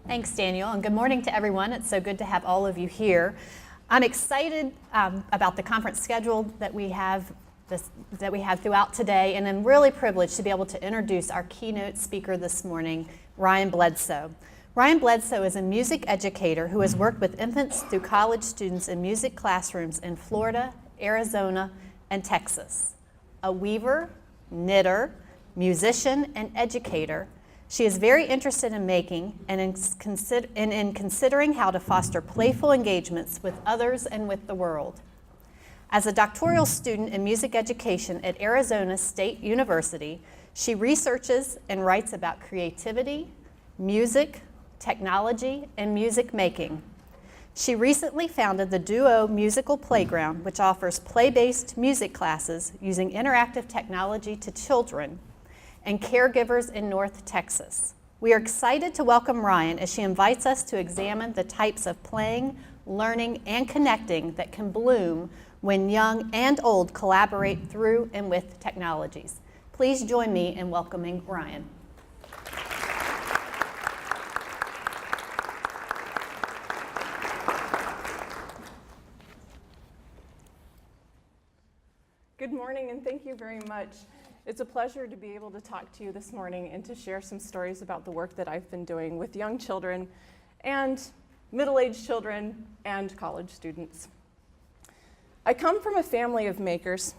Thanks, Daniel, and good morning to everyone. It's so good to have all of you here. I'm excited about the conference schedule that we have throughout today, and I'm really privileged to be able to introduce our keynote speaker this morning, Ryan Bledsoe. Ryan Bledsoe is a music educator who has worked with infants through college students in music classrooms in Florida, Arizona, and Texas. A weaver, knitter, musician, and educator, she is very interested in making and in considering how to foster playful engagements with others and with the world. As a doctoral student in music education at Arizona State University, she researches and writes about creativity, music, technology, and music making. She recently founded the Duo Musical Playground, which offers play-based music classes using interactive technology to children and caregivers in North Texas. We are excited to welcome Ryan as she invites us to examine the types of playing, learning, and connecting that can bloom when young and old collaborate through and with technologies. Please join me in welcoming Ryan. Good morning, and thank you very much. It's a pleasure to be able to talk to you this morning and to share some stories about the work that I've been doing with young children and middle-aged children and college students. I come from a family of makers.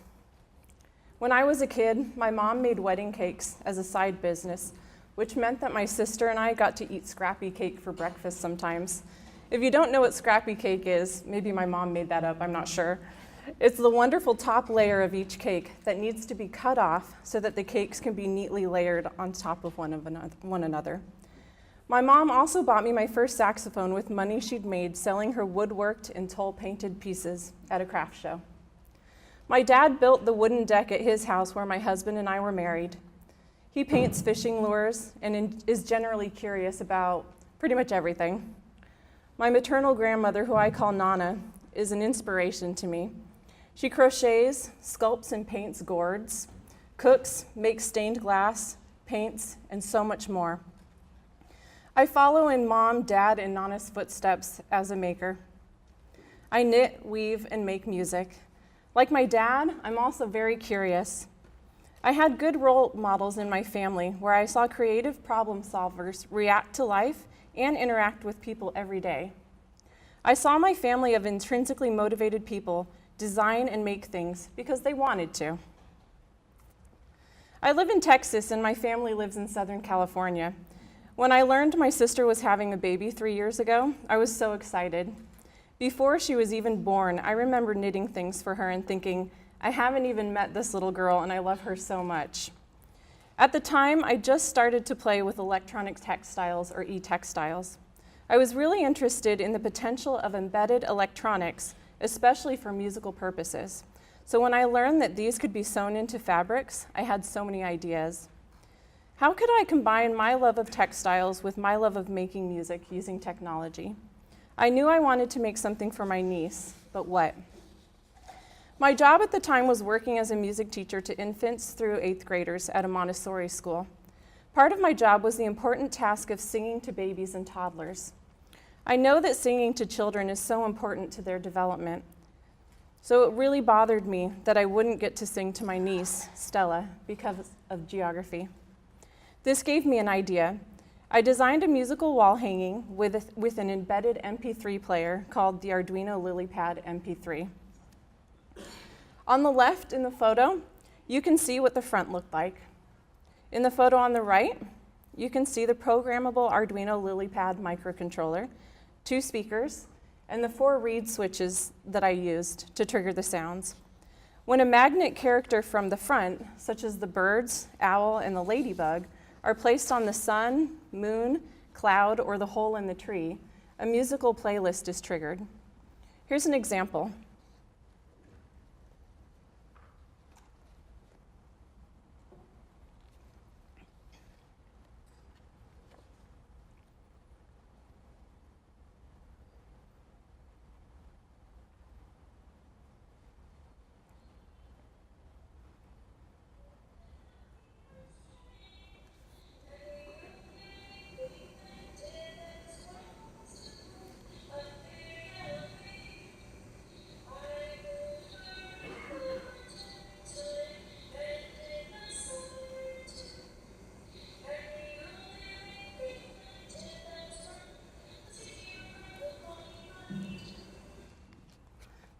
When I was a kid, my mom made wedding cakes as a side business, which meant that my sister and I got to eat scrappy cake for breakfast sometimes. If you don't know what scrappy cake is, maybe my mom made that up, I'm not sure. It's the wonderful top layer of each cake that needs to be cut off so that the cakes can be neatly layered on top of one another. My mom also bought me my first saxophone with money she'd made selling her woodworked and toll-painted pieces at a craft show. My dad built the wooden deck at his house where my husband and I were married. He paints fishing lures and is generally curious about pretty much everything. My maternal grandmother, who I call Nana, is an inspiration to me. She crochets, sculpts and paints gourds, cooks, makes stained glass, paints, and so much more. I follow in Mom, Dad, and Nana's footsteps as a maker. I knit, weave, and make music. Like my dad, I'm also very curious. I had good role models in my family where I saw creative problem solvers react to life and interact with people every day. I saw my family of intrinsically motivated people design and make things because they wanted to. I live in Texas and my family lives in Southern California. When I learned my sister was having a baby 3 years ago, I was so excited. Before she was even born, I remember knitting things for her and thinking, I haven't even met this little girl and I love her so much. At the time, I just started to play with electronic textiles or e-textiles. I was really interested in the potential of embedded electronics, especially for musical purposes. So when I learned that these could be sewn into fabrics, I had so many ideas. How could I combine my love of textiles with my love of making music using technology? I knew I wanted to make something for my niece, but what? My job at the time was working as a music teacher to infants through 8th graders at a Montessori school. Part of my job was the important task of singing to babies and toddlers. I know that singing to children is so important to their development. So it really bothered me that I wouldn't get to sing to my niece, Stella, because of geography. This gave me an idea. I designed a musical wall hanging with an embedded MP3 player called the Arduino LilyPad MP3. On the left in the photo, you can see what the front looked like. In the photo on the right, you can see the programmable Arduino LilyPad microcontroller, 2 speakers, and the 4 reed switches that I used to trigger the sounds. When a magnet character from the front, such as the birds, owl, and the ladybug, are placed on the sun, moon, cloud, or the hole in the tree, a musical playlist is triggered. Here's an example.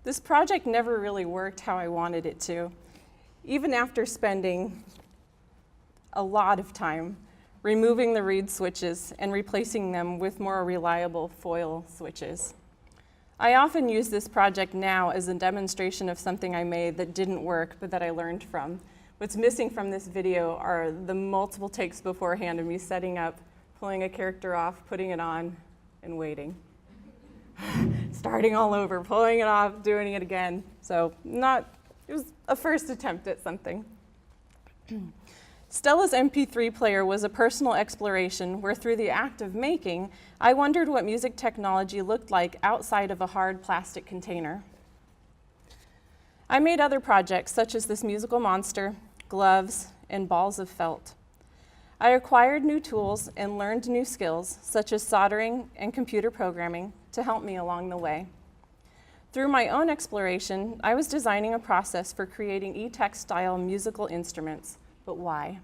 This project never really worked how I wanted it to, even after spending a lot of time removing the reed switches and replacing them with more reliable foil switches. I often use this project now as a demonstration of something I made that didn't work, but that I learned from. What's missing from this video are the multiple takes beforehand of me setting up, pulling a character off, putting it on, and waiting. Starting all over, pulling it off, doing it again. So it was a first attempt at something. Stella's MP3 player was a personal exploration where through the act of making, I wondered what music technology looked like outside of a hard plastic container. I made other projects such as this musical monster, gloves, and balls of felt. I acquired new tools and learned new skills such as soldering and computer programming to help me along the way. Through my own exploration, I was designing a process for creating e-textile musical instruments. But why?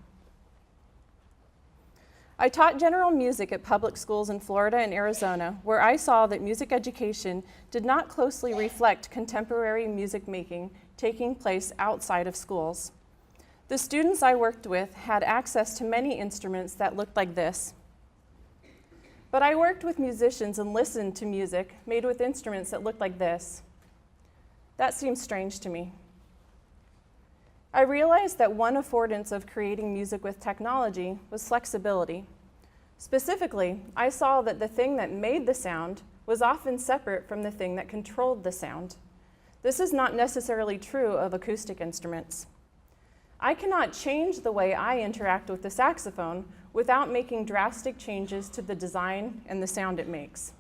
I taught general music at public schools in Florida and Arizona, where I saw that music education did not closely reflect contemporary music making taking place outside of schools. The students I worked with had access to many instruments that looked like this. But I worked with musicians and listened to music made with instruments that looked like this. That seemed strange to me. I realized that one affordance of creating music with technology was flexibility. Specifically, I saw that the thing that made the sound was often separate from the thing that controlled the sound. This is not necessarily true of acoustic instruments. I cannot change the way I interact with the saxophone without making drastic changes to the design and the sound it makes.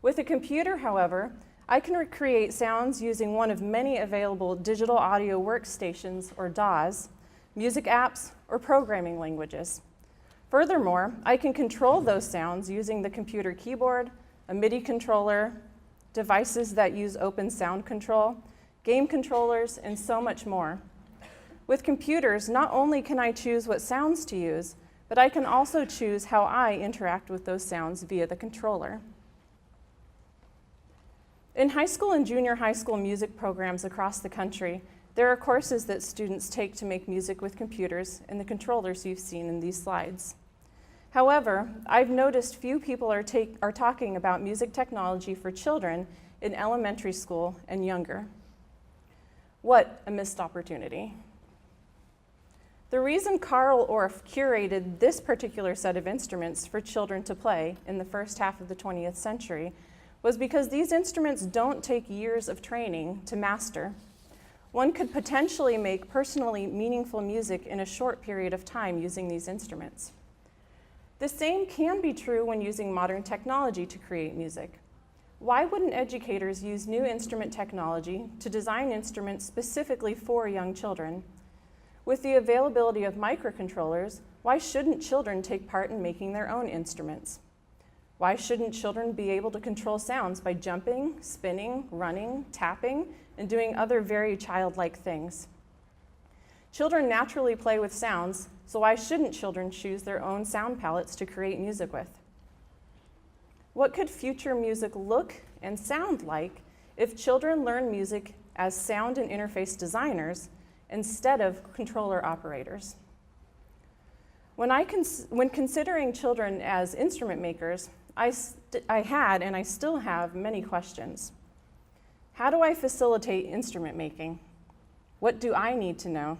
With a computer, however, I can recreate sounds using one of many available digital audio workstations, or DAWs, music apps, or programming languages. Furthermore, I can control those sounds using the computer keyboard, a MIDI controller, devices that use open sound control, game controllers, and so much more. With computers, not only can I choose what sounds to use, but I can also choose how I interact with those sounds via the controller. In high school and junior high school music programs across the country, there are courses that students take to make music with computers and the controllers you've seen in these slides. However, I've noticed few people are talking about music technology for children in elementary school and younger. What a missed opportunity. The reason Carl Orff curated this particular set of instruments for children to play in the first half of the 20th century was because these instruments don't take years of training to master. One could potentially make personally meaningful music in a short period of time using these instruments. The same can be true when using modern technology to create music. Why wouldn't educators use new instrument technology to design instruments specifically for young children? With the availability of microcontrollers, why shouldn't children take part in making their own instruments? Why shouldn't children be able to control sounds by jumping, spinning, running, tapping, and doing other very childlike things? Children naturally play with sounds, so why shouldn't children choose their own sound palettes to create music with? What could future music look and sound like if children learn music as sound and interface designers instead of controller operators? When considering children as instrument makers, I had and I still have many questions. How do I facilitate instrument making? What do I need to know?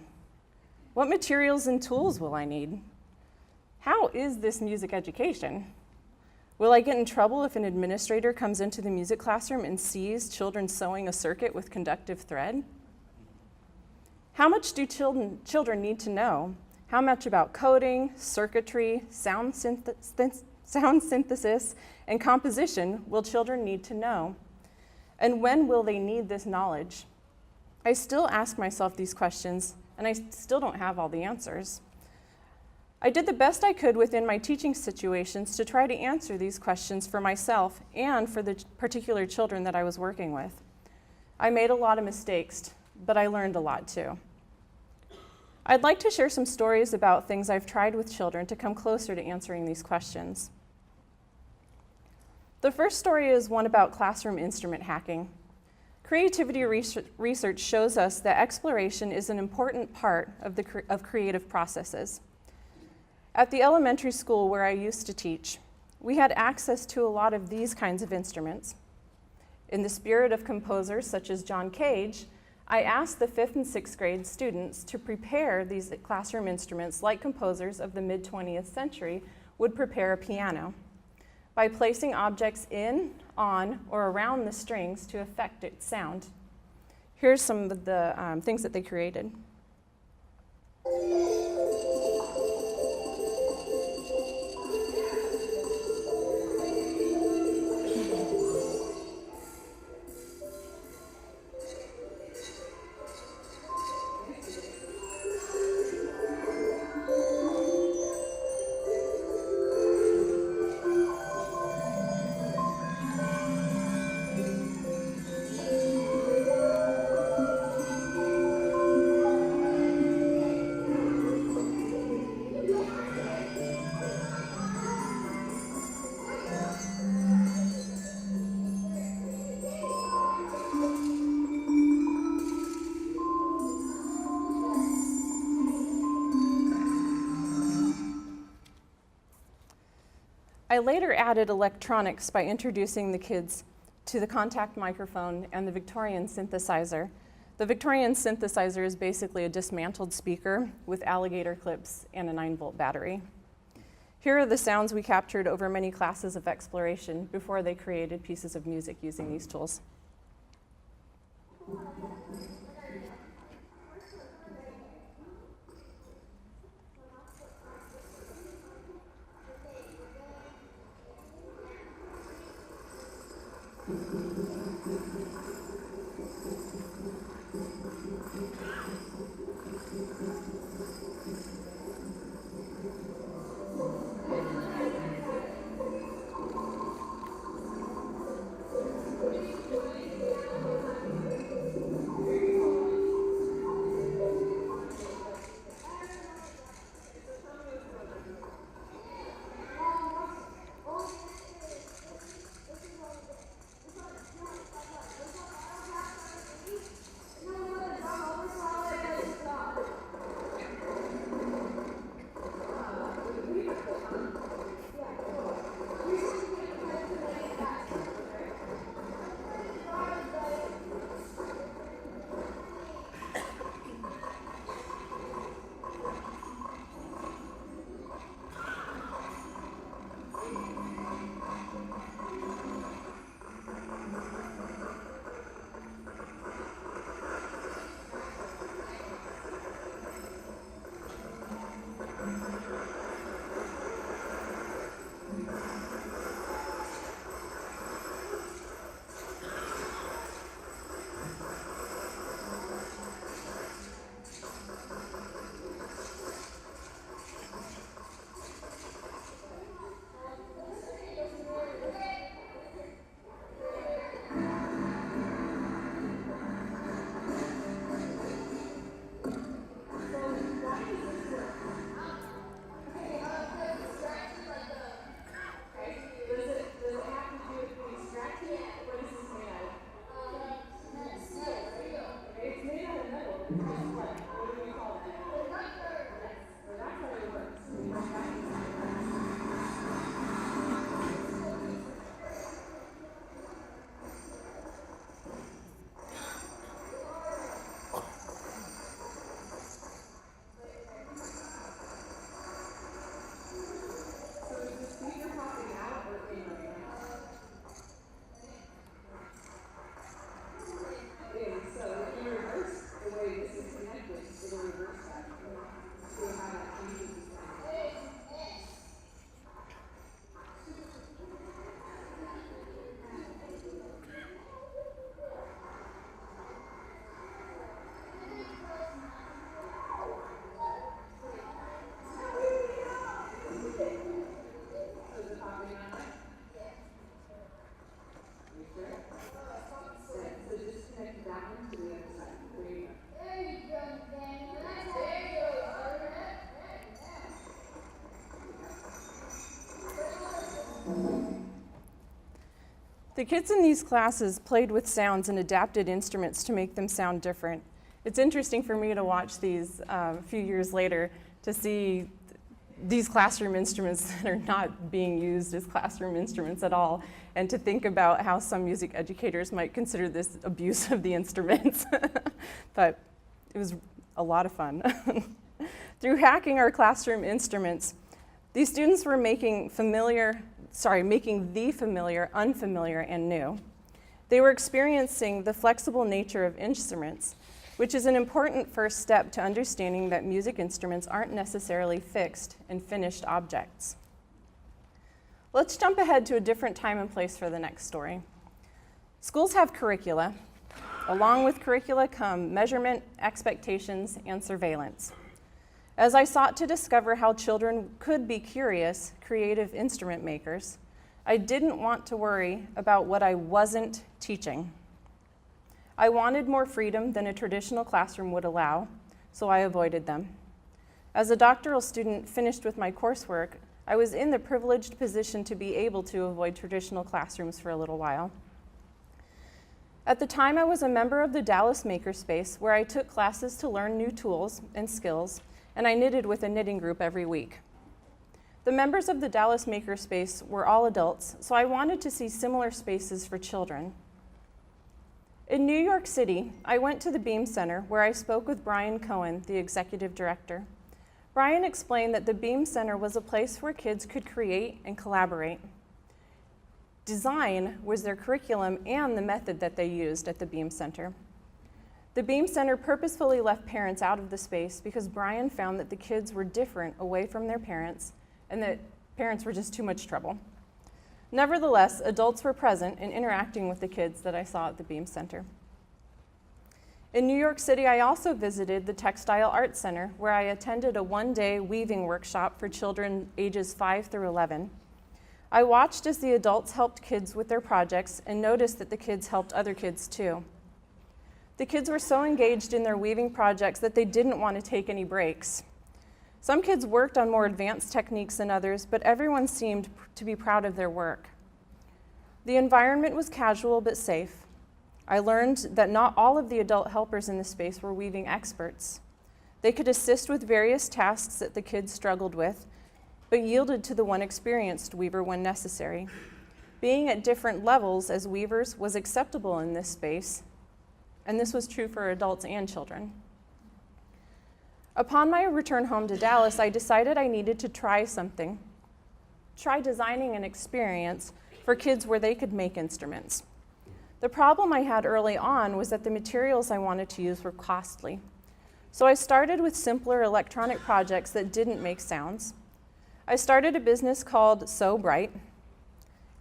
What materials and tools will I need? How is this music education? Will I get in trouble if an administrator comes into the music classroom and sees children sewing a circuit with conductive thread? How much do children need to know? How much about coding, circuitry, sound synthesis, and composition will children need to know? And when will they need this knowledge? I still ask myself these questions, and I still don't have all the answers. I did the best I could within my teaching situations to try to answer these questions for myself and for the particular children that I was working with. I made a lot of mistakes, but I learned a lot too. I'd like to share some stories about things I've tried with children to come closer to answering these questions. The first story is one about classroom instrument hacking. Creativity research shows us that exploration is an important part of creative processes. At the elementary school where I used to teach, we had access to a lot of these kinds of instruments. In the spirit of composers such as John Cage, I asked the 5th and 6th grade students to prepare these classroom instruments like composers of the mid-20th century would prepare a piano, by placing objects in, on, or around the strings to affect its sound. Here's some of the things that they created. I later added electronics by introducing the kids to the contact microphone and the Victorian synthesizer. The Victorian synthesizer is basically a dismantled speaker with alligator clips and a 9-volt battery. Here are the sounds we captured over many classes of exploration before they created pieces of music using these tools. The kids in these classes played with sounds and adapted instruments to make them sound different. It's interesting for me to watch these a few years later to see these classroom instruments that are not being used as classroom instruments at all, and to think about how some music educators might consider this abuse of the instruments. But it was a lot of fun. Through hacking our classroom instruments, these students were making the familiar unfamiliar and new. They were experiencing the flexible nature of instruments, which is an important first step to understanding that music instruments aren't necessarily fixed and finished objects. Let's jump ahead to a different time and place for the next story. Schools have curricula. Along with curricula come measurement, expectations, and surveillance. As I sought to discover how children could be curious, creative instrument makers, I didn't want to worry about what I wasn't teaching. I wanted more freedom than a traditional classroom would allow, so I avoided them. As a doctoral student finished with my coursework, I was in the privileged position to be able to avoid traditional classrooms for a little while. At the time, I was a member of the Dallas Makerspace, where I took classes to learn new tools and skills, and I knitted with a knitting group every week. The members of the Dallas Makerspace were all adults, so I wanted to see similar spaces for children. In New York City, I went to the Beam Center, where I spoke with Brian Cohen, the executive director. Brian explained that the Beam Center was a place where kids could create and collaborate. Design was their curriculum and the method that they used at the Beam Center. The Beam Center purposefully left parents out of the space because Brian found that the kids were different away from their parents and that parents were just too much trouble. Nevertheless, adults were present and interacting with the kids that I saw at the Beam Center. In New York City, I also visited the Textile Arts Center, where I attended a one-day weaving workshop for children ages 5 through 11. I watched as the adults helped kids with their projects and noticed that the kids helped other kids too. The kids were so engaged in their weaving projects that they didn't want to take any breaks. Some kids worked on more advanced techniques than others, but everyone seemed to be proud of their work. The environment was casual but safe. I learned that not all of the adult helpers in the space were weaving experts. They could assist with various tasks that the kids struggled with, but yielded to the one experienced weaver when necessary. Being at different levels as weavers was acceptable in this space, and this was true for adults and children. Upon my return home to Dallas, I decided I needed to try something. Try designing an experience for kids where they could make instruments. The problem I had early on was that the materials I wanted to use were costly. So I started with simpler electronic projects that didn't make sounds. I started a business called So Bright,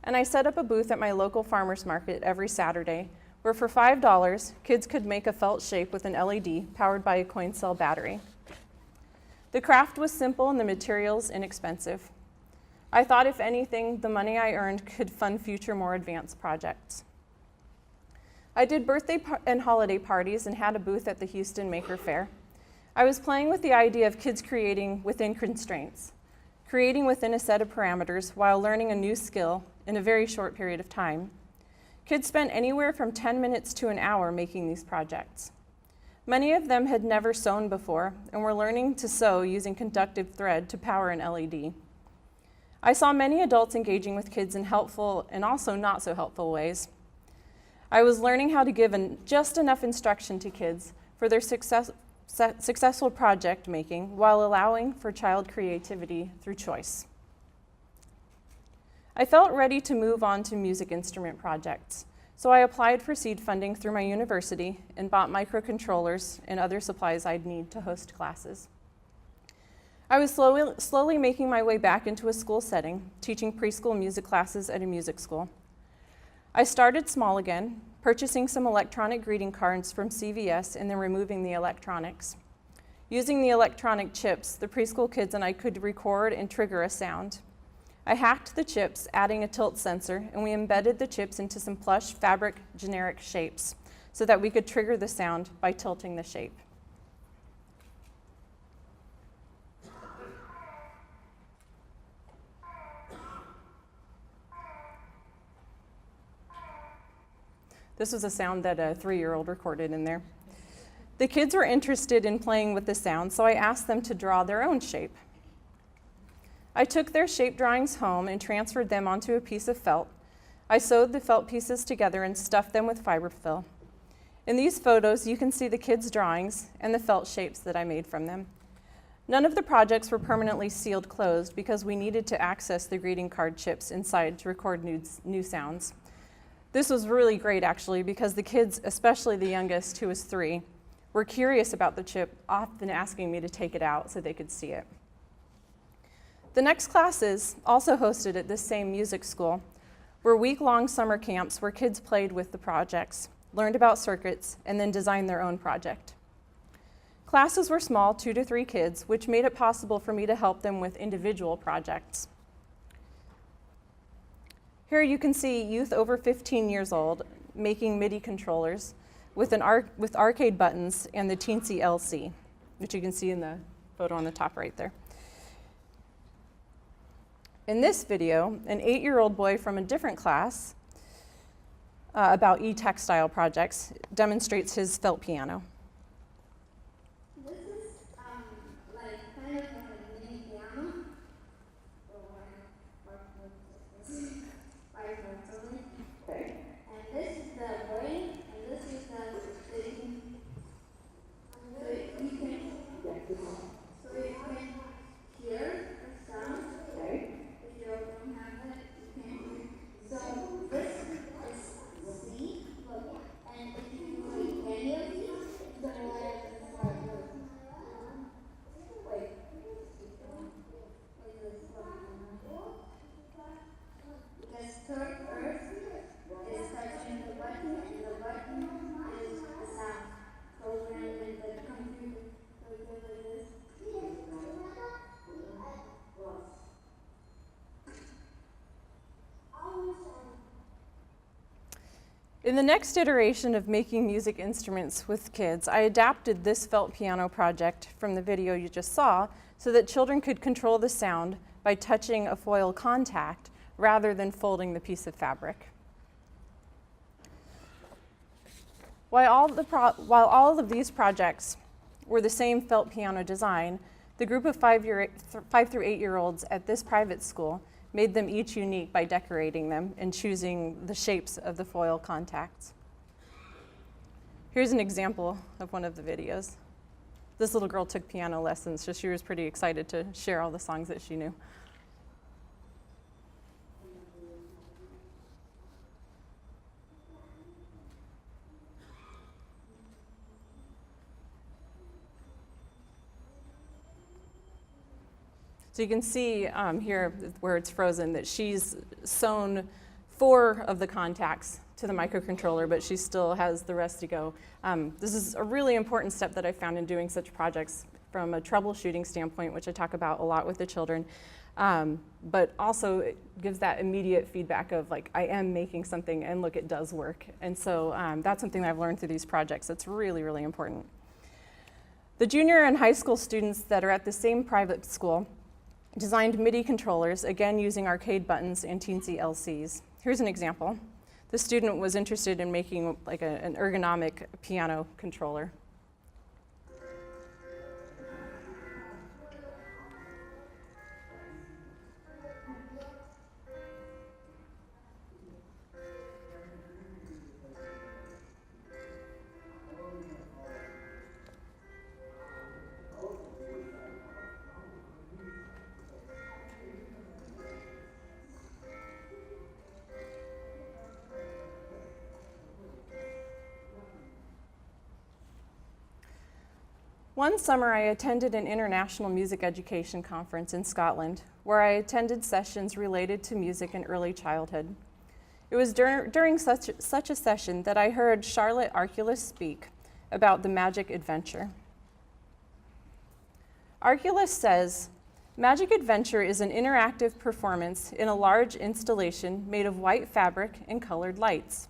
and I set up a booth at my local farmer's market every Saturday, where for $5, kids could make a felt shape with an LED powered by a coin cell battery. The craft was simple and the materials inexpensive. I thought, if anything, the money I earned could fund future more advanced projects. I did birthday and holiday parties and had a booth at the Houston Maker Fair. I was playing with the idea of kids creating within constraints, creating within a set of parameters while learning a new skill in a very short period of time. Kids spent anywhere from 10 minutes to an hour making these projects. Many of them had never sewn before and were learning to sew using conductive thread to power an LED. I saw many adults engaging with kids in helpful and also not so helpful ways. I was learning how to give just enough instruction to kids for their successful project making while allowing for child creativity through choice. I felt ready to move on to music instrument projects, so I applied for seed funding through my university and bought microcontrollers and other supplies I'd need to host classes. I was slowly making my way back into a school setting, teaching preschool music classes at a music school. I started small again, purchasing some electronic greeting cards from CVS and then removing the electronics. Using the electronic chips, the preschool kids and I could record and trigger a sound. I hacked the chips, adding a tilt sensor, and we embedded the chips into some plush fabric generic shapes so that we could trigger the sound by tilting the shape. This was a sound that a 3-year-old recorded in there. The kids were interested in playing with the sound, so I asked them to draw their own shape. I took their shape drawings home and transferred them onto a piece of felt. I sewed the felt pieces together and stuffed them with fiberfill. In these photos, you can see the kids' drawings and the felt shapes that I made from them. None of the projects were permanently sealed closed because we needed to access the greeting card chips inside to record new sounds. This was really great, actually, because the kids, especially the youngest, who was 3, were curious about the chip, often asking me to take it out so they could see it. The next classes, also hosted at this same music school, were week-long summer camps where kids played with the projects, learned about circuits, and then designed their own project. Classes were small, 2 to 3 kids, which made it possible for me to help them with individual projects. Here you can see youth over 15 years old making MIDI controllers with arcade buttons and the teensy TLT, which you can see in the photo on the top right there. In this video, an 8-year-old boy from a different class about e-textile projects demonstrates his felt piano. This is like kind of like a mini piano. Okay. And this is the brain, and this is the thing. So you can hear the sound. Okay. If you don't have it, you can't hear. So this is C, and if you read any of these, it's going to let it start moving. Wait. Because third earth is touching the button, and the button is the sound programmed in the computer. So it goes like this. In the next iteration of making music instruments with kids, I adapted this felt piano project from the video you just saw so that children could control the sound by touching a foil contact rather than folding the piece of fabric. While all of these projects were the same felt piano design, the group of 5 through 8-year-olds at this private school made them each unique by decorating them and choosing the shapes of the foil contacts. Here's an example of one of the videos. This little girl took piano lessons, so she was pretty excited to share all the songs that she knew. So you can see here where it's frozen that she's sewn 4 of the contacts to the microcontroller, but she still has the rest to go. This is a really important step that I found in doing such projects from a troubleshooting standpoint, which I talk about a lot with the children, but also it gives that immediate feedback of like, I am making something and look, it does work. And so that's something that I've learned through these projects that's really, really important. The junior and high school students that are at the same private school designed MIDI controllers, again using arcade buttons and teensy LCs. Here's an example. The student was interested in making like an ergonomic piano controller. One summer, I attended an international music education conference in Scotland, where I attended sessions related to music in early childhood. It was during such a session that I heard Charlotte Arculus speak about the Magic Adventure. Arculus says, "Magic Adventure is an interactive performance in a large installation made of white fabric and colored lights.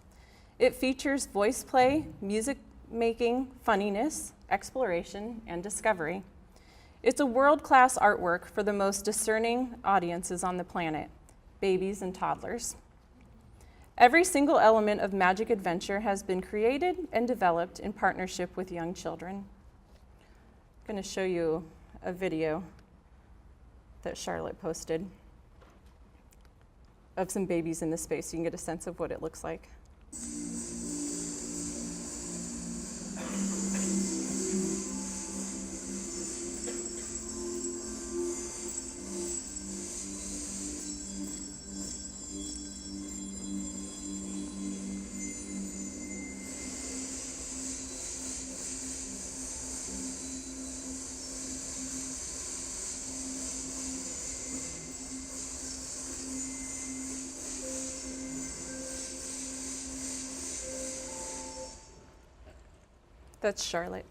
It features voice play, music making, funniness, exploration, and discovery. It's a world-class artwork for the most discerning audiences on the planet, babies and toddlers. Every single element of Magic Adventure has been created and developed in partnership with young children. I'm going to show you a video that Charlotte posted of some babies in the space so you can get a sense of what it looks like. That's Charlotte.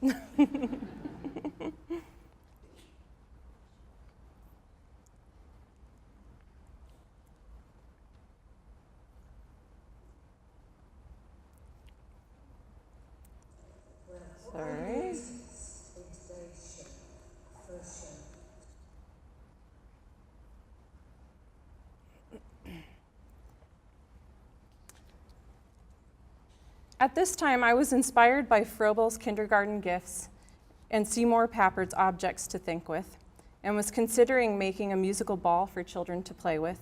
Sorry. At this time, I was inspired by Froebel's kindergarten gifts and Seymour Papard's objects to think with, and was considering making a musical ball for children to play with.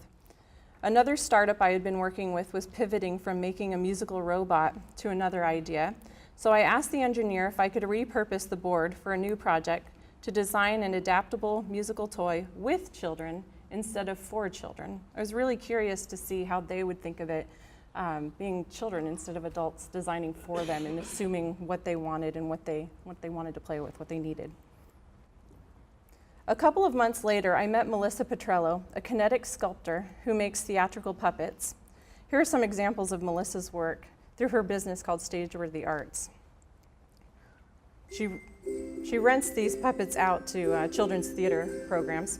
Another startup I had been working with was pivoting from making a musical robot to another idea, so I asked the engineer if I could repurpose the board for a new project to design an adaptable musical toy with children instead of for children. I was really curious to see how they would think of it, being children instead of adults, designing for them and assuming what they wanted and what they wanted to play with, what they needed. A couple of months later, I met Melissa Petrello, a kinetic sculptor who makes theatrical puppets. Here are some examples of Melissa's work through her business called Stageworthy Arts. She rents these puppets out to children's theater programs.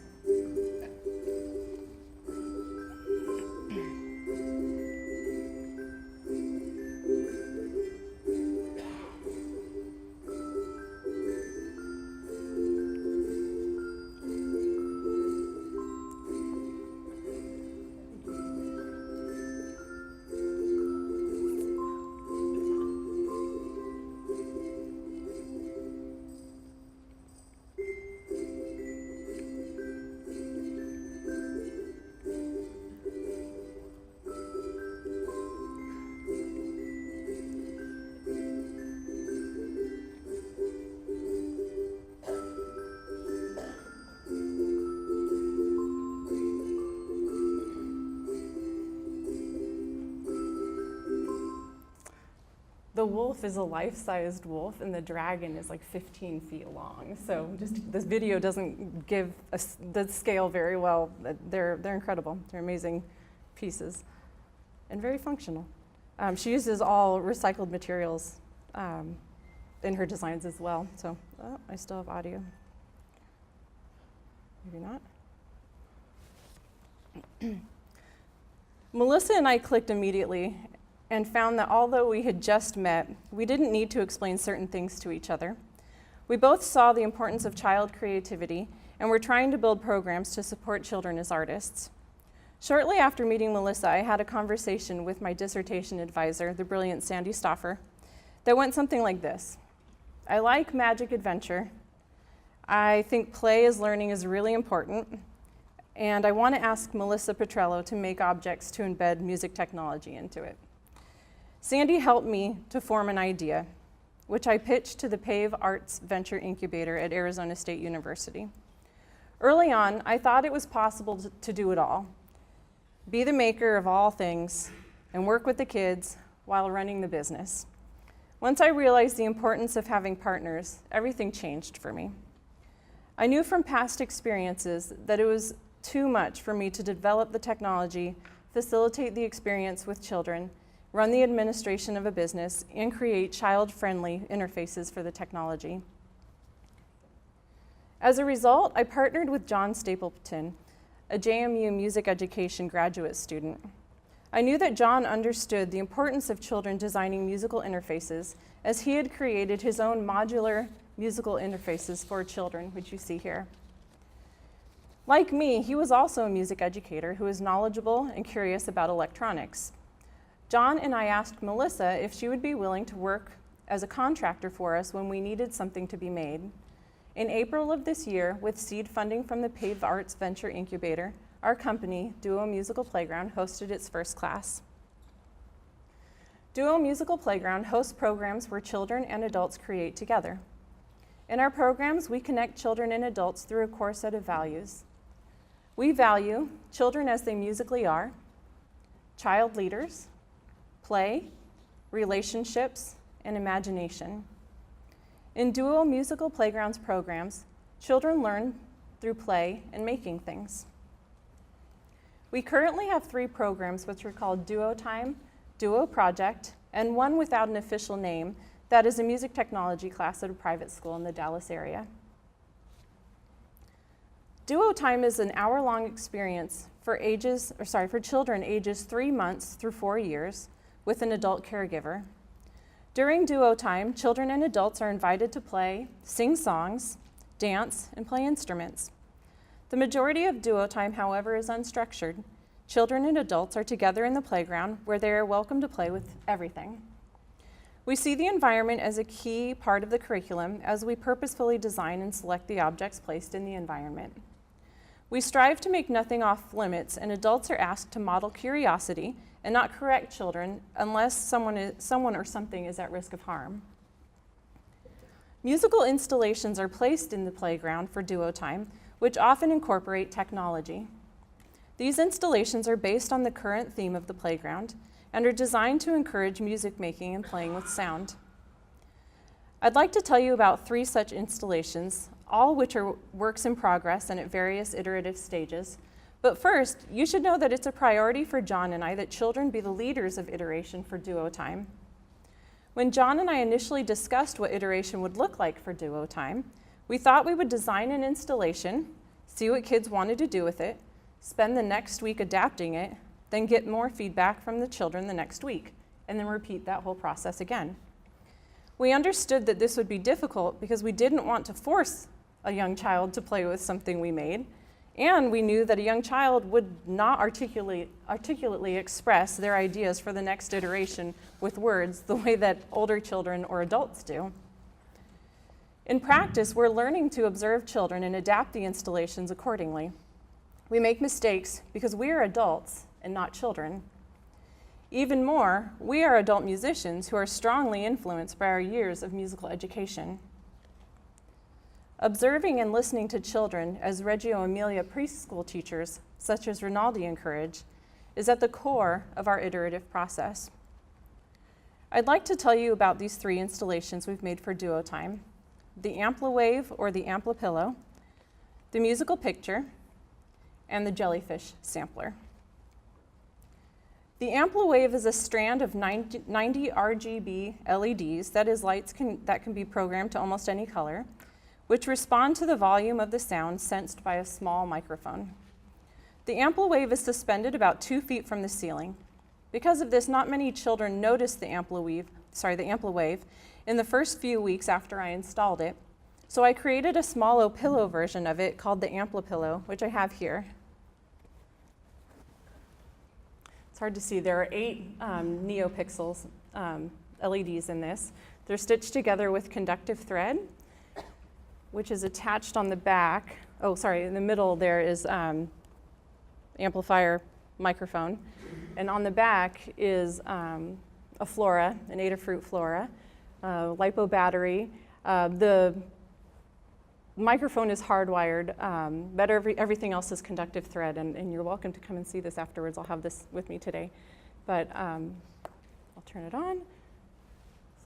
The wolf is a life-sized wolf, and the dragon is like 15 feet long. So just this video doesn't give the scale very well. They're incredible. They're amazing pieces and very functional. She uses all recycled materials in her designs as well. So I still have audio. Maybe not. Melissa and I clicked immediately and found that although we had just met, we didn't need to explain certain things to each other. We both saw the importance of child creativity and were trying to build programs to support children as artists. Shortly after meeting Melissa, I had a conversation with my dissertation advisor, the brilliant Sandy Stauffer, that went something like this. I like Magic Adventure. I think play as learning is really important. And I want to ask Melissa Petrello to make objects to embed music technology into it. Sandy helped me to form an idea, which I pitched to the PAVE Arts Venture Incubator at Arizona State University. Early on, I thought it was possible to do it all, be the maker of all things, and work with the kids while running the business. Once I realized the importance of having partners, everything changed for me. I knew from past experiences that it was too much for me to develop the technology, facilitate the experience with children, run the administration of a business, and create child-friendly interfaces for the technology. As a result, I partnered with John Stapleton, a JMU music education graduate student. I knew that John understood the importance of children designing musical interfaces, as he had created his own modular musical interfaces for children, which you see here. Like me, he was also a music educator who was knowledgeable and curious about electronics. John and I asked Melissa if she would be willing to work as a contractor for us when we needed something to be made. In April of this year, with seed funding from the Pave Arts Venture Incubator, our company, Duo Musical Playground, hosted its first class. Duo Musical Playground hosts programs where children and adults create together. In our programs, we connect children and adults through a core set of values. We value children as they musically are, child leaders, play, relationships, and imagination. In Duo Musical Playgrounds programs, children learn through play and making things. We currently have 3 programs which are called Duo Time, Duo Project, and one without an official name that is a music technology class at a private school in the Dallas area. Duo Time is an hour-long experience for children ages 3 months through 4 years with an adult caregiver. During Duo Time, children and adults are invited to play, sing songs, dance, and play instruments. The majority of Duo Time, however, is unstructured. Children and adults are together in the playground where they are welcome to play with everything. We see the environment as a key part of the curriculum as we purposefully design and select the objects placed in the environment. We strive to make nothing off limits, and adults are asked to model curiosity and not correct children unless someone or something is at risk of harm. Musical installations are placed in the playground for Duo Time, which often incorporate technology. These installations are based on the current theme of the playground and are designed to encourage music making and playing with sound. I'd like to tell you about 3 such installations, all which are works in progress and at various iterative stages. But first, you should know that it's a priority for John and I that children be the leaders of iteration for Duo Time. When John and I initially discussed what iteration would look like for Duo Time, we thought we would design an installation, see what kids wanted to do with it, spend the next week adapting it, then get more feedback from the children the next week, and then repeat that whole process again. We understood that this would be difficult because we didn't want to force a young child to play with something we made, and we knew that a young child would not articulately express their ideas for the next iteration with words the way that older children or adults do. In practice, we're learning to observe children and adapt the installations accordingly. We make mistakes because we are adults and not children. Even more, we are adult musicians who are strongly influenced by our years of musical education. Observing and listening to children as Reggio Emilia preschool teachers, such as Rinaldi, encourage, is at the core of our iterative process. I'd like to tell you about these 3 installations we've made for Duo Time: the Ampliwave or the Amplipillow, the musical picture, and the jellyfish sampler. The Ampliwave is a strand of 90 RGB LEDs, that is lights that can be programmed to almost any color, which respond to the volume of the sound sensed by a small microphone. The Ampliwave is suspended about 2 feet from the ceiling. Because of this, not many children noticed the Ampliwave in the first few weeks after I installed it, so I created a small O-Pillow version of it called the Amplipillow, which I have here. It's hard to see. There are 8 NeoPixels LEDs in this. They're stitched together with conductive thread, which is attached on the back. Oh, sorry, in the middle there is amplifier microphone. And on the back is a flora, an Adafruit flora, LiPo battery. The microphone is hardwired, but everything else is conductive thread, and you're welcome to come and see this afterwards. I'll have this with me today. But I'll turn it on.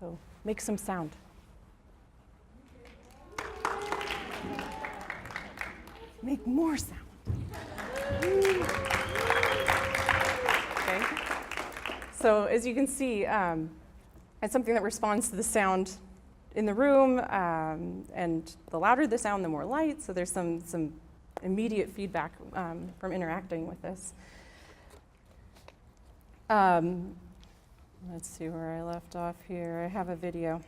So make some sound. Make more sound. Okay. So as you can see, it's something that responds to the sound in the room, and the louder the sound, the more light. So there's some immediate feedback from interacting with this. Let's see where I left off here. I have a video.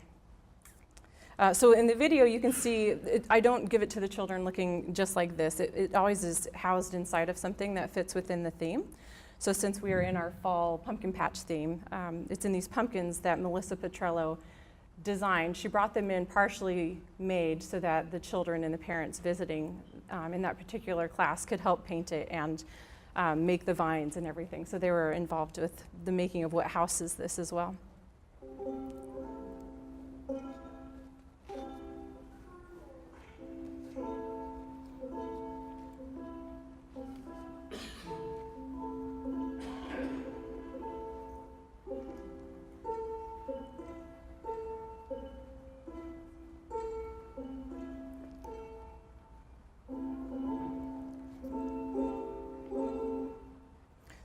So in the video, you can see, I don't give it to the children looking just like this. It always is housed inside of something that fits within the theme. So since we are in our fall pumpkin patch theme, it's in these pumpkins that Melissa Petrello designed. She brought them in partially made so that the children and the parents visiting in that particular class could help paint it and make the vines and everything. So they were involved with the making of what house is this as well.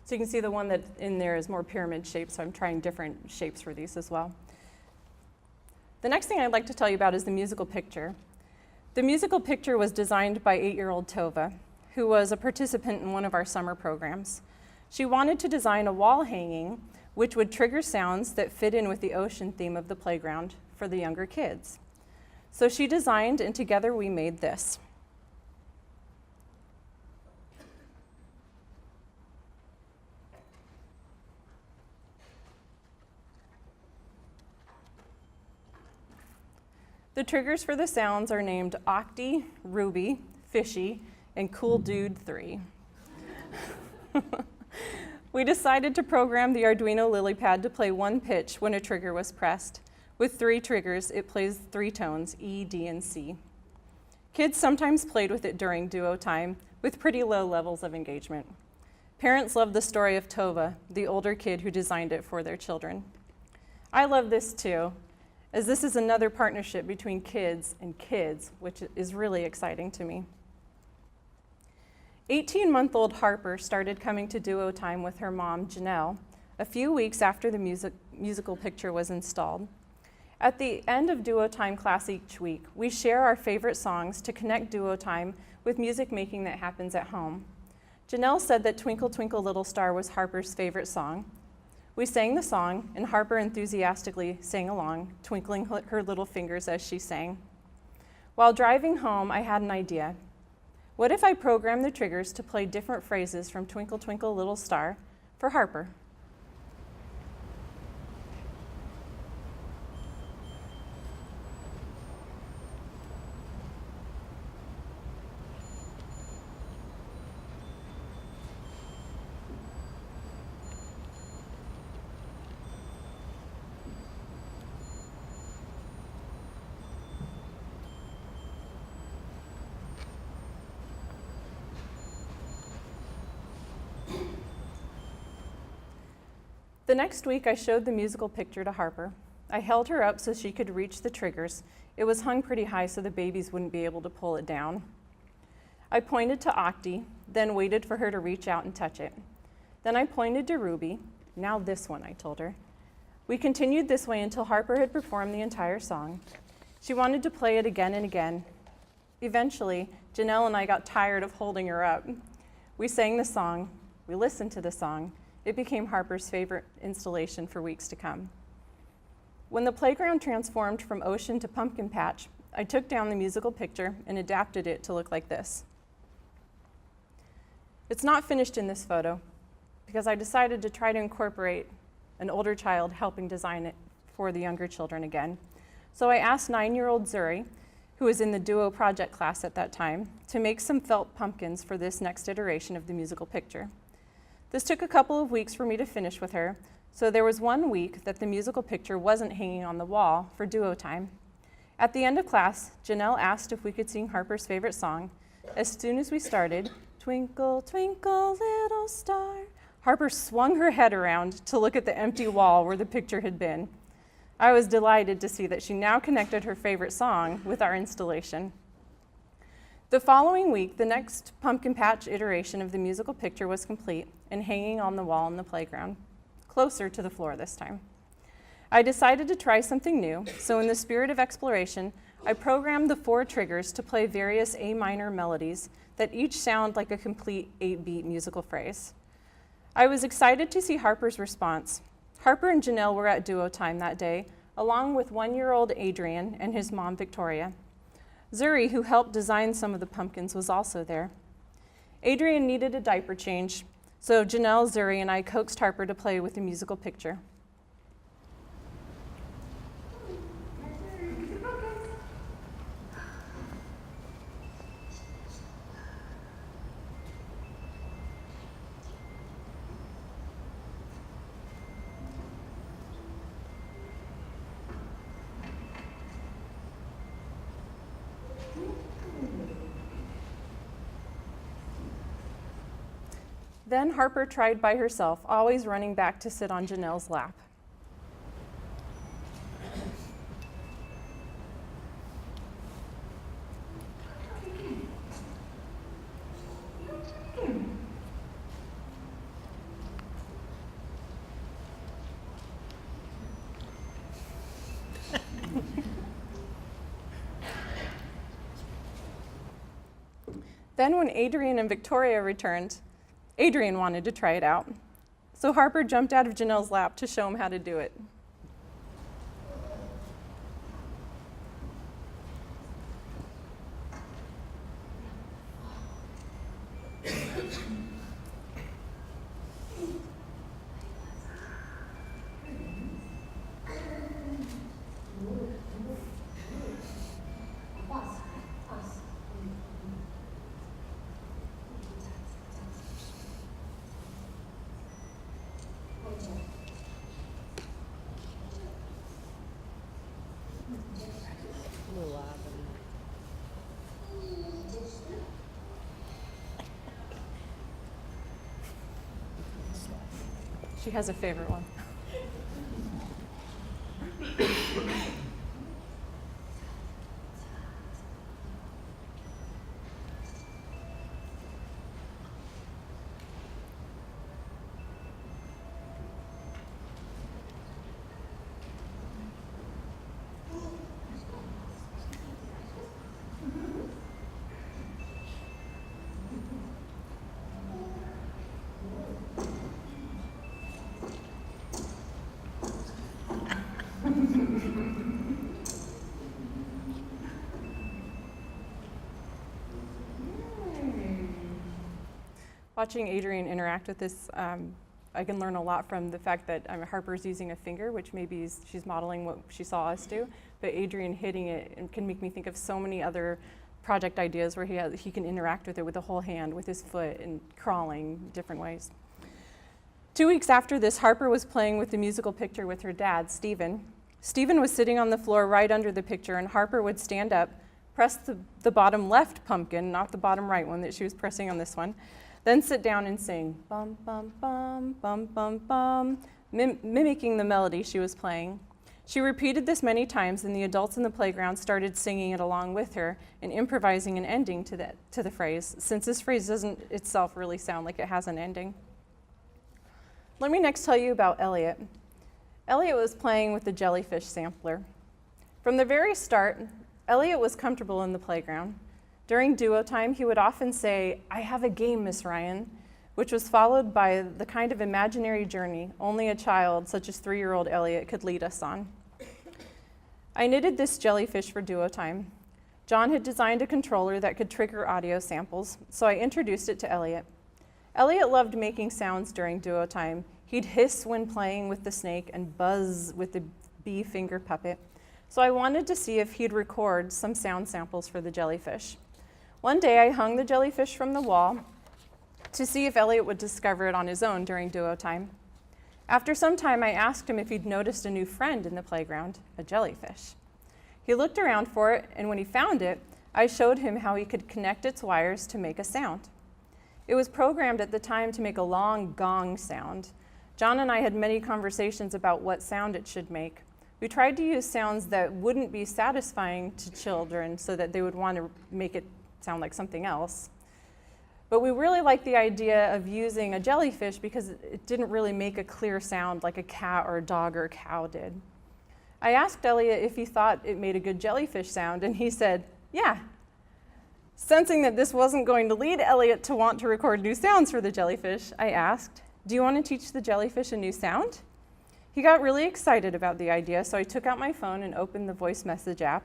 So you can see the one that's in there is more pyramid shaped, so I'm trying different shapes for these as well. The next thing I'd like to tell you about is the musical picture. The musical picture was designed by 8-year-old Tova, who was a participant in one of our summer programs. She wanted to design a wall hanging which would trigger sounds that fit in with the ocean theme of the playground for the younger kids. So she designed, and together we made this. The triggers for the sounds are named Octi, Ruby, Fishy, and Cool Dude 3. We decided to program the Arduino LilyPad to play one pitch when a trigger was pressed. With 3 triggers, it plays 3 tones, E, D, and C. Kids sometimes played with it during duo time with pretty low levels of engagement. Parents loved the story of Tova, the older kid who designed it for their children. I love this too, as this is another partnership between kids and kids, which is really exciting to me. 18-month-old Harper started coming to duo time with her mom, Janelle, a few weeks after the musical picture was installed. At the end of duo time class each week, we share our favorite songs to connect duo time with music making that happens at home. Janelle said that Twinkle Twinkle Little Star was Harper's favorite song. We sang the song, and Harper enthusiastically sang along, twinkling her little fingers as she sang. While driving home, I had an idea. What if I programmed the triggers to play different phrases from Twinkle Twinkle Little Star for Harper? The next week, I showed the musical picture to Harper. I held her up so she could reach the triggers. It was hung pretty high so the babies wouldn't be able to pull it down. I pointed to Octi, then waited for her to reach out and touch it. Then I pointed to Ruby. Now this one, I told her. We continued this way until Harper had performed the entire song. She wanted to play it again and again. Eventually, Janelle and I got tired of holding her up. We sang the song. We listened to the song. It became Harper's favorite installation for weeks to come. When the playground transformed from ocean to pumpkin patch, I took down the musical picture and adapted it to look like this. It's not finished in this photo because I decided to try to incorporate an older child helping design it for the younger children again. So I asked 9-year-old Zuri, who was in the duo project class at that time, to make some felt pumpkins for this next iteration of the musical picture. This took a couple of weeks for me to finish with her, so there was one week that the musical picture wasn't hanging on the wall for duo time. At the end of class, Janelle asked if we could sing Harper's favorite song. As soon as we started, Twinkle, twinkle, little star, Harper swung her head around to look at the empty wall where the picture had been. I was delighted to see that she now connected her favorite song with our installation. The following week, the next pumpkin patch iteration of the musical picture was complete and hanging on the wall in the playground, closer to the floor this time. I decided to try something new, so in the spirit of exploration, I programmed the 4 triggers to play various A minor melodies that each sound like a complete 8-beat musical phrase. I was excited to see Harper's response. Harper and Janelle were at duo time that day, along with 1-year-old Adrian and his mom, Victoria. Zuri, who helped design some of the pumpkins, was also there. Adrian needed a diaper change, So Janelle, Zuri, and I coaxed Harper to play with the musical picture. Then Harper tried by herself, always running back to sit on Janelle's lap. Then when Adrian and Victoria returned, Adrian wanted to try it out. So Harper jumped out of Janelle's lap to show him how to do it. She has a favorite one. Watching Adrian interact with this, I can learn a lot from the fact that Harper's using a finger, which maybe she's modeling what she saw us do, but Adrian hitting it can make me think of so many other project ideas where he can interact with it with the whole hand, with his foot, and crawling different ways. 2 weeks after this, Harper was playing with the musical picture with her dad, Stephen. Stephen was sitting on the floor right under the picture, and Harper would stand up, press the bottom left pumpkin, not the bottom right one that she was pressing on this one, then sit down and sing, bum, bum, bum, bum, bum, bum, mimicking the melody she was playing. She repeated this many times, and the adults in the playground started singing it along with her and improvising an ending to the phrase, since this phrase doesn't itself really sound like it has an ending. Let me next tell you about Elliot. Elliot was playing with the jellyfish sampler. From the very start, Elliot was comfortable in the playground. During duo time, he would often say, "I have a game, Miss Ryan," which was followed by the kind of imaginary journey only a child such as 3-year-old Elliot could lead us on. I knitted this jellyfish for duo time. John had designed a controller that could trigger audio samples, so I introduced it to Elliot. Elliot loved making sounds during duo time. He'd hiss when playing with the snake and buzz with the bee finger puppet. So I wanted to see if he'd record some sound samples for the jellyfish. One day I hung the jellyfish from the wall to see if Elliot would discover it on his own during duo time. After some time, I asked him if he'd noticed a new friend in the playground, a jellyfish. He looked around for it, and when he found it, I showed him how he could connect its wires to make a sound. It was programmed at the time to make a long gong sound. John and I had many conversations about what sound it should make. We tried to use sounds that wouldn't be satisfying to children so that they would want to make it sound like something else. But we really liked the idea of using a jellyfish because it didn't really make a clear sound like a cat or a dog or a cow did. I asked Elliot if he thought it made a good jellyfish sound, and he said, "Yeah." Sensing that this wasn't going to lead Elliot to want to record new sounds for the jellyfish, I asked, "Do you want to teach the jellyfish a new sound?" He got really excited about the idea, so I took out my phone and opened the voice message app.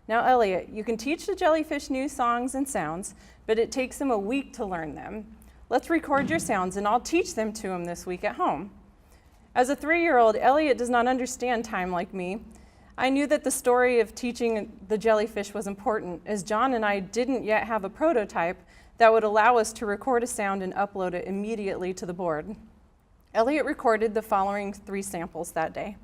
"Now, Elliot, you can teach the jellyfish new songs and sounds, but it takes him a week to learn them. Let's record your sounds and I'll teach them to him this week at home. As a 3-year-old, Elliot does not understand time like me. I knew that the story of teaching the jellyfish was important, as John and I didn't yet have a prototype that would allow us to record a sound and upload it immediately to the board. Elliot recorded the following 3 samples that day.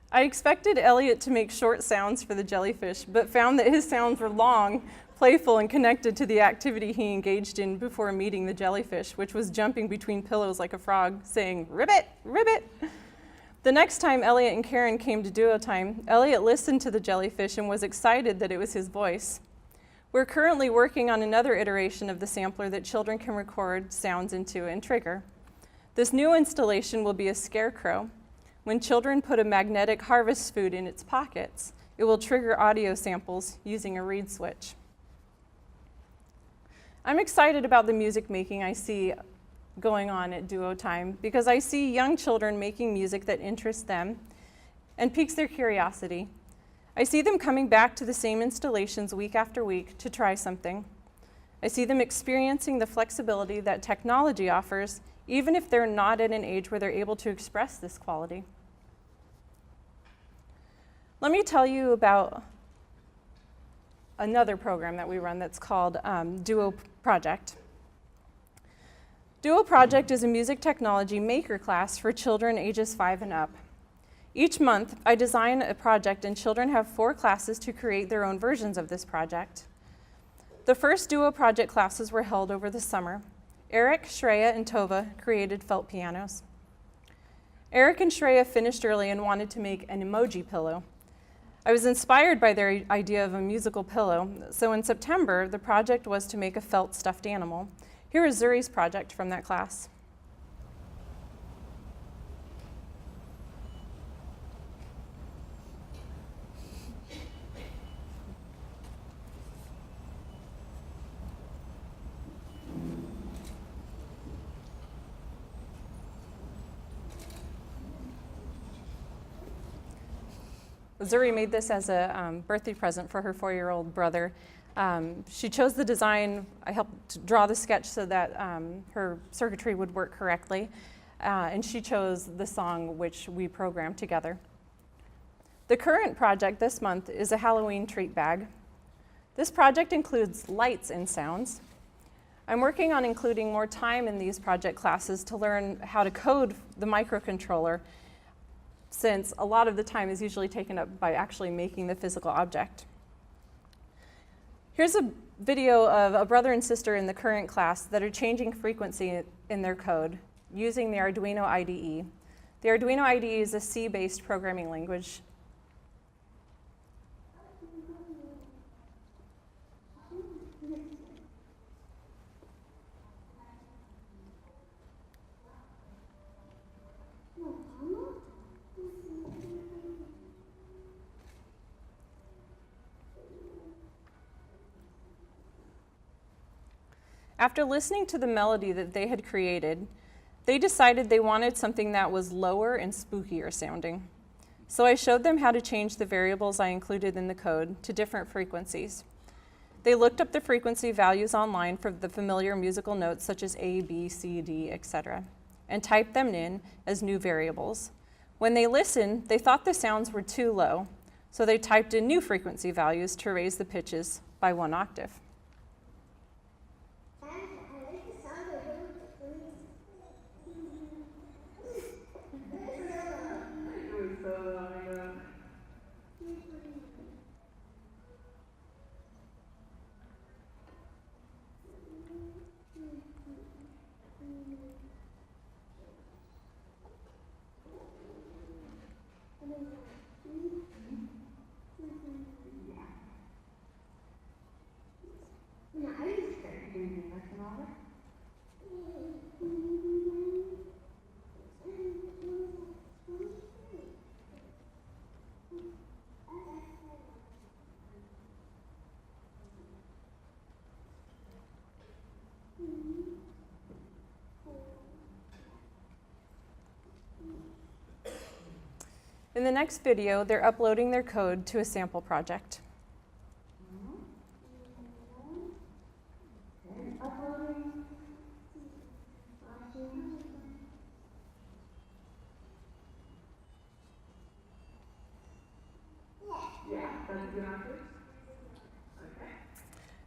I expected Elliot to make short sounds for the jellyfish, but found that his sounds were long, playful, and connected to the activity he engaged in before meeting the jellyfish, which was jumping between pillows like a frog, saying, "Ribbit, ribbit." The next time Elliot and Karen came to duo time, Elliot listened to the jellyfish and was excited that it was his voice. We're currently working on another iteration of the sampler that children can record sounds into and trigger. This new installation will be a scarecrow. When children put a magnetic harvest food in its pockets, it will trigger audio samples using a reed switch. I'm excited about the music making I see going on at duo time because I see young children making music that interests them and piques their curiosity. I see them coming back to the same installations week after week to try something. I see them experiencing the flexibility that technology offers, even if they're not at an age where they're able to express this quality. Let me tell you about another program that we run that's called Duo Project. Duo Project is a music technology maker class for children ages 5 and up. Each month, I design a project and children have 4 classes to create their own versions of this project. The first Duo Project classes were held over the summer. Eric, Shreya, and Tova created felt pianos. Eric and Shreya finished early and wanted to make an emoji pillow. I was inspired by their idea of a musical pillow, so in September, the project was to make a felt stuffed animal. Here is Zuri's project from that class. Zuri made this as a birthday present for her 4-year-old brother. She chose the design. I helped draw the sketch so that her circuitry would work correctly, and she chose the song which we programmed together. The current project this month is a Halloween treat bag. This project includes lights and sounds. I'm working on including more time in these project classes to learn how to code the microcontroller, since a lot of the time is usually taken up by actually making the physical object. Here's a video of a brother and sister in the current class that are changing frequency in their code using the Arduino IDE. The Arduino IDE is a C-based programming language. After listening to the melody that they had created, they decided they wanted something that was lower and spookier sounding. So I showed them how to change the variables I included in the code to different frequencies. They looked up the frequency values online for the familiar musical notes such as A, B, C, D, etc., and typed them in as new variables. When they listened, they thought the sounds were too low, so they typed in new frequency values to raise the pitches by 1 octave. In the next video, they're uploading their code to a sample project.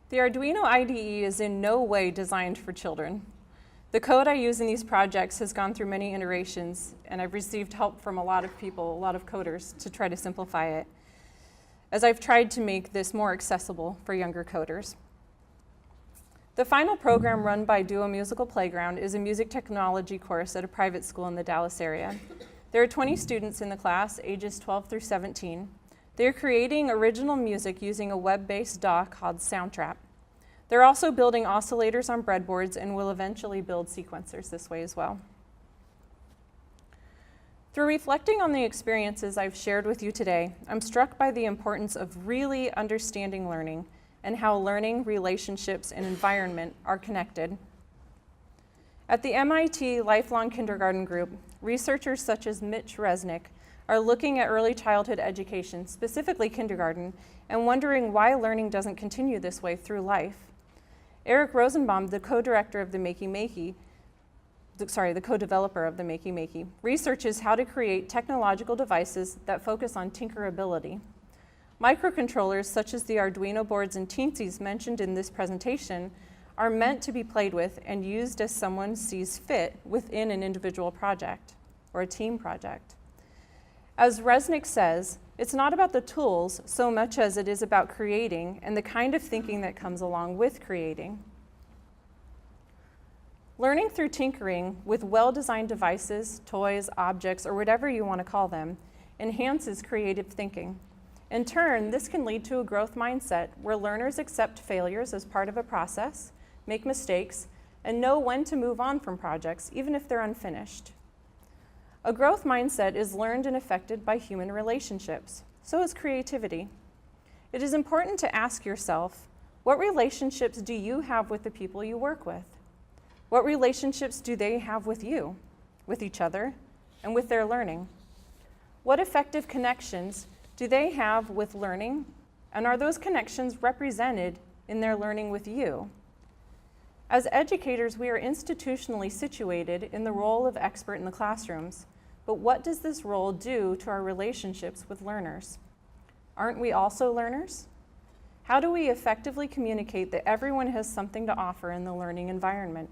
The Arduino IDE is in no way designed for children. The code I use in these projects has gone through many iterations, and I've received help from a lot of people, a lot of coders, to try to simplify it, as I've tried to make this more accessible for younger coders. The final program run by Duo Musical Playground is a music technology course at a private school in the Dallas area. There are 20 students in the class, ages 12 through 17. They're creating original music using a web-based DAW called Soundtrap. They're also building oscillators on breadboards and will eventually build sequencers this way as well. Through reflecting on the experiences I've shared with you today, I'm struck by the importance of really understanding learning and how learning, relationships, and environment are connected. At the MIT Lifelong Kindergarten Group, researchers such as Mitch Resnick are looking at early childhood education, specifically kindergarten, and wondering why learning doesn't continue this way through life. Eric Rosenbaum, the co-director of the the co-developer of the Makey Makey, researches how to create technological devices that focus on tinkerability. Microcontrollers such as the Arduino boards and Teensies mentioned in this presentation are meant to be played with and used as someone sees fit within an individual project or a team project. As Resnick says, it's not about the tools so much as it is about creating and the kind of thinking that comes along with creating. Learning through tinkering with well-designed devices, toys, objects, or whatever you want to call them, enhances creative thinking. In turn, this can lead to a growth mindset where learners accept failures as part of a process, make mistakes, and know when to move on from projects, even if they're unfinished. A growth mindset is learned and affected by human relationships. So is creativity. It is important to ask yourself, what relationships do you have with the people you work with? What relationships do they have with you, with each other, and with their learning? What effective connections do they have with learning, and are those connections represented in their learning with you? As educators, we are institutionally situated in the role of expert in the classrooms, but what does this role do to our relationships with learners? Aren't we also learners? How do we effectively communicate that everyone has something to offer in the learning environment?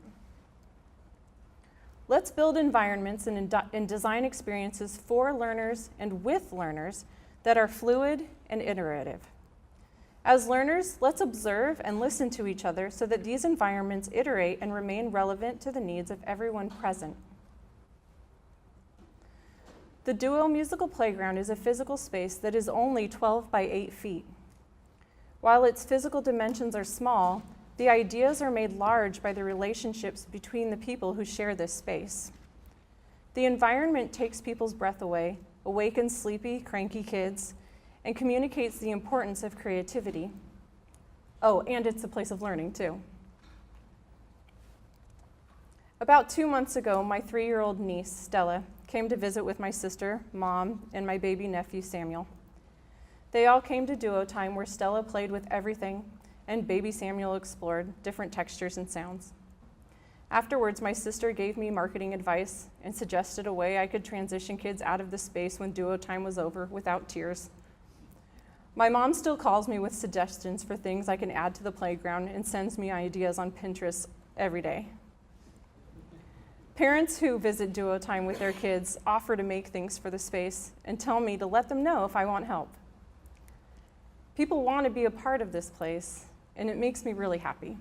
Let's build environments and design experiences for learners and with learners that are fluid and iterative. As learners, let's observe and listen to each other so that these environments iterate and remain relevant to the needs of everyone present. The Duo Musical Playground is a physical space that is only 12 by 8 feet. While its physical dimensions are small, the ideas are made large by the relationships between the people who share this space. The environment takes people's breath away, awakens sleepy, cranky kids, and communicates the importance of creativity. Oh, and it's a place of learning, too. About 2 months ago, my 3-year-old niece, Stella, came to visit with my sister, mom, and my baby nephew, Samuel. They all came to Duo Time where Stella played with everything and baby Samuel explored different textures and sounds. Afterwards, my sister gave me marketing advice and suggested a way I could transition kids out of the space when Duo Time was over without tears. My mom still calls me with suggestions for things I can add to the playground and sends me ideas on Pinterest every day. Parents who visit Duo Time with their kids offer to make things for the space and tell me to let them know if I want help. People want to be a part of this place, and it makes me really happy.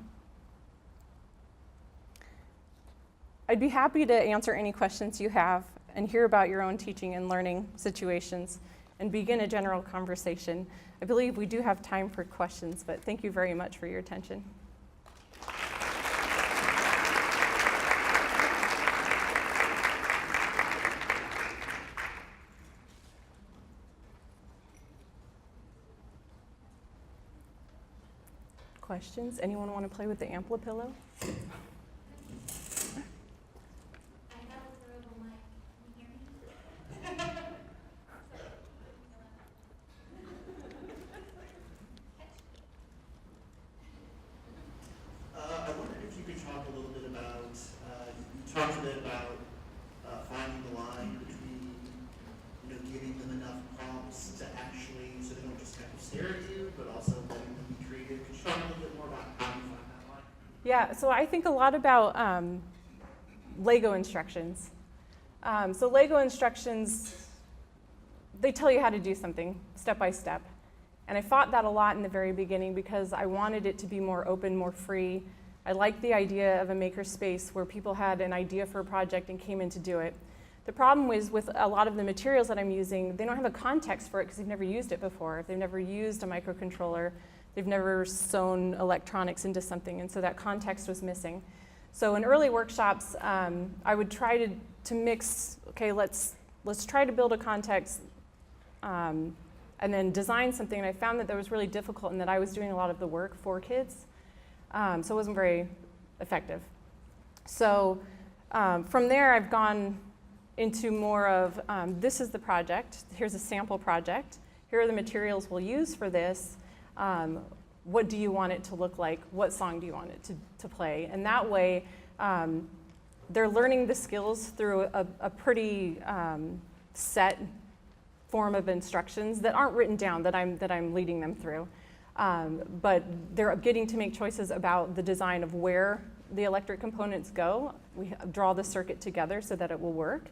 I'd be happy to answer any questions you have and hear about your own teaching and learning situations and begin a general conversation. I believe we do have time for questions, but thank you very much for your attention. Questions? Anyone want to play with the Amplipillow? I have a durable mic. Can you hear me? Yeah, so I think a lot about Lego instructions. So Lego instructions, they tell you how to do something step by step. And I fought that a lot in the very beginning because I wanted it to be more open, more free. I liked the idea of a makerspace where people had an idea for a project and came in to do it. The problem was with a lot of the materials that I'm using, they don't have a context for it because they've never used it before. They've never used a microcontroller. They've never sewn electronics into something, and so that context was missing. So in early workshops, I would try to mix, okay, let's try to build a context and then design something, and I found that was really difficult and that I was doing a lot of the work for kids, so it wasn't very effective. So from there, I've gone into more of, this is the project, here's a sample project, here are the materials we'll use for this, what do you want it to look like, what song do you want it to play, and that way they're learning the skills through a pretty set form of instructions that aren't written down, that I'm leading them through. But they're getting to make choices about the design of where the electric components go. We draw the circuit together so that it will work.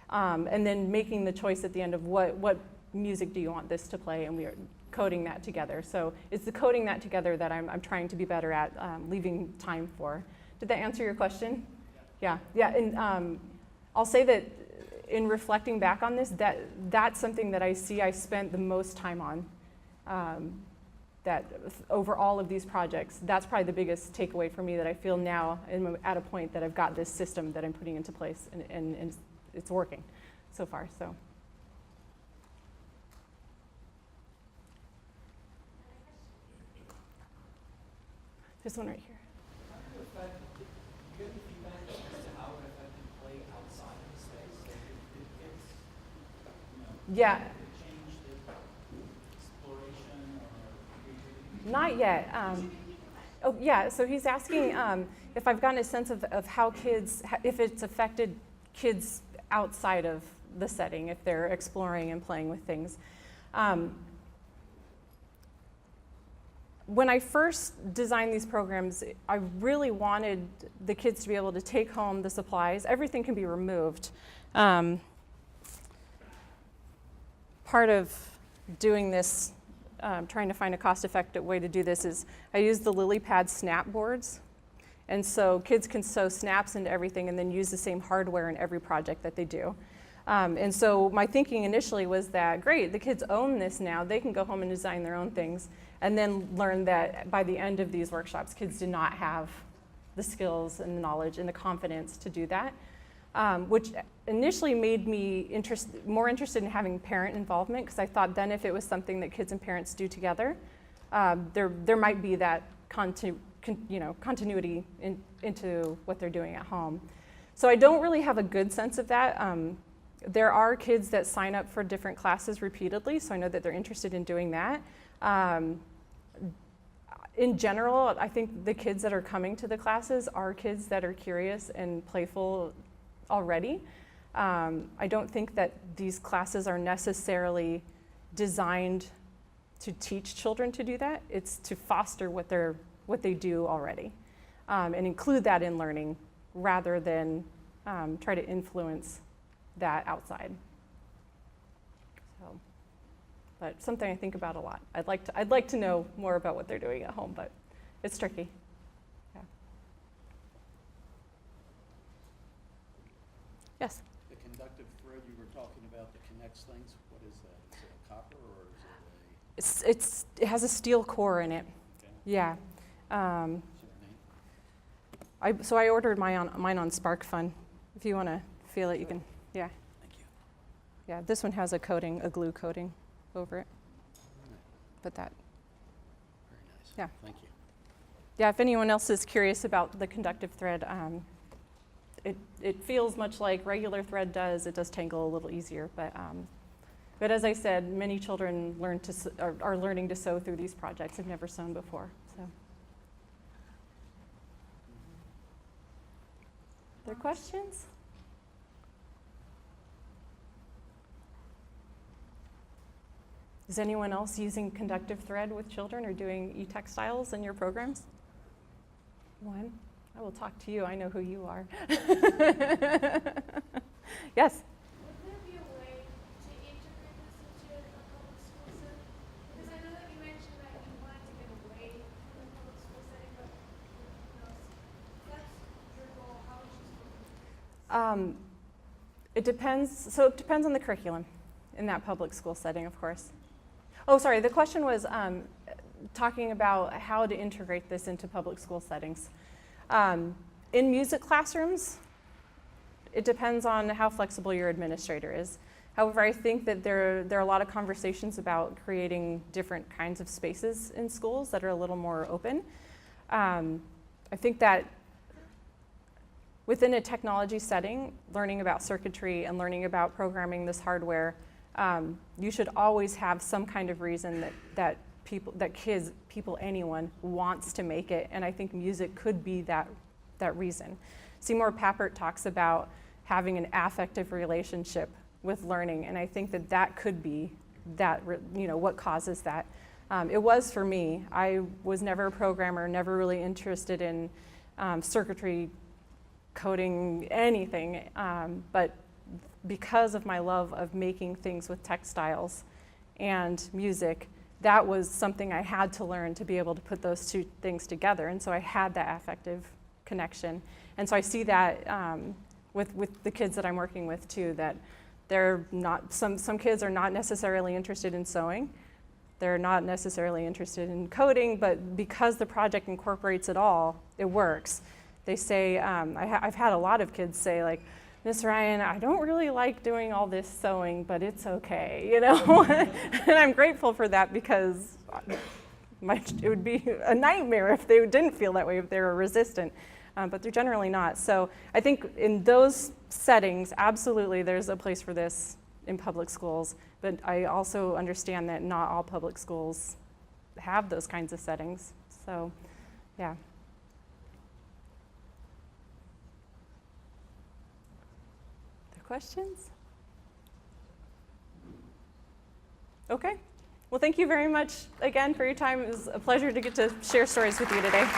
And then making the choice at the end of what music do you want this to play, and we are coding that together. So it's the coding that together that I'm trying to be better at, leaving time for. Did that answer your question? Yeah, and I'll say that in reflecting back on this, that's something that I see I spent the most time on. That over all of these projects, that's probably the biggest takeaway for me, that I feel now I'm at a point that I've got this system that I'm putting into place, and it's working so far. So. This one right here. How do you affect, do you have any feedback as to how it affected play outside of the space? So did kids, Yeah. did it change the exploration or creativity? Not yet. Oh, yeah, so he's asking if I've gotten a sense of how kids, if it's affected kids outside of the setting, if they're exploring and playing with things. When I first designed these programs, I really wanted the kids to be able to take home the supplies. Everything can be removed. Part of doing this, trying to find a cost-effective way to do this, is I use the LilyPad snap boards. And so kids can sew snaps into everything and then use the same hardware in every project that they do. And so my thinking initially was that, great, the kids own this now. They can go home and design their own things. And then learn that by the end of these workshops, kids did not have the skills and the knowledge and the confidence to do that, which initially made me more interested in having parent involvement, because I thought then if it was something that kids and parents do together, there might be that continuity into what they're doing at home. So I don't really have a good sense of that. There are kids that sign up for different classes repeatedly, so I know that they're interested in doing that. In general, I think the kids that are coming to the classes are kids that are curious and playful already. I don't think that these classes are necessarily designed to teach children to do that. It's to foster what they do already, and include that in learning rather than try to influence that outside. So. But something I think about a lot. I'd like to know more about what they're doing at home, but it's tricky. Yeah. Yes? The conductive thread you were talking about that connects things, what is that? Is it a copper or is it It has a steel core in it. Okay. Yeah. is there a name? So I ordered mine on SparkFun. If you want to feel it, you can. Yeah. Thank you. Yeah. This one has a glue coating over it. But that. Very nice. Yeah. Thank you. Yeah, if anyone else is curious about the conductive thread, it feels much like regular thread does. It does tangle a little easier, but as I said, many children are learning to sew through these projects. Have never sewn before. So, other questions? Is anyone else using conductive thread with children or doing e-textiles in your programs? One, I will talk to you. I know who you are. Yes? Would there be a way to integrate this into a public school setting? Because I know that you mentioned that you wanted to get away from the public school setting, but that's your goal. How would you support it? It depends. So it depends on the curriculum in that public school setting, of course. Oh, sorry. The question was talking about how to integrate this into public school settings. In music classrooms, it depends on how flexible your administrator is. However, I think that there are a lot of conversations about creating different kinds of spaces in schools that are a little more open. I think that within a technology setting, learning about circuitry and learning about programming this hardware, you should always have some kind of reason that kids, anyone wants to make it, and I think music could be that reason. Seymour Papert talks about having an affective relationship with learning, and I think that could be what causes that. It was for me. I was never a programmer, never really interested in circuitry, coding, anything, but because of my love of making things with textiles and music, that was something I had to learn to be able to put those two things together, and so I had that affective connection. And so I see that with the kids that I'm working with too, that they're not, some kids are not necessarily interested in sewing, they're not necessarily interested in coding, but because the project incorporates it all, it works. They say, I've had a lot of kids say, like, Miss Ryan, I don't really like doing all this sewing, but it's okay, you know? And I'm grateful for that, because it would be a nightmare if they didn't feel that way, if they were resistant. But they're generally not. So I think in those settings, absolutely there's a place for this in public schools, but I also understand that not all public schools have those kinds of settings. So, yeah. Other questions? Okay. Well, thank you very much again for your time. It was a pleasure to get to share stories with you today.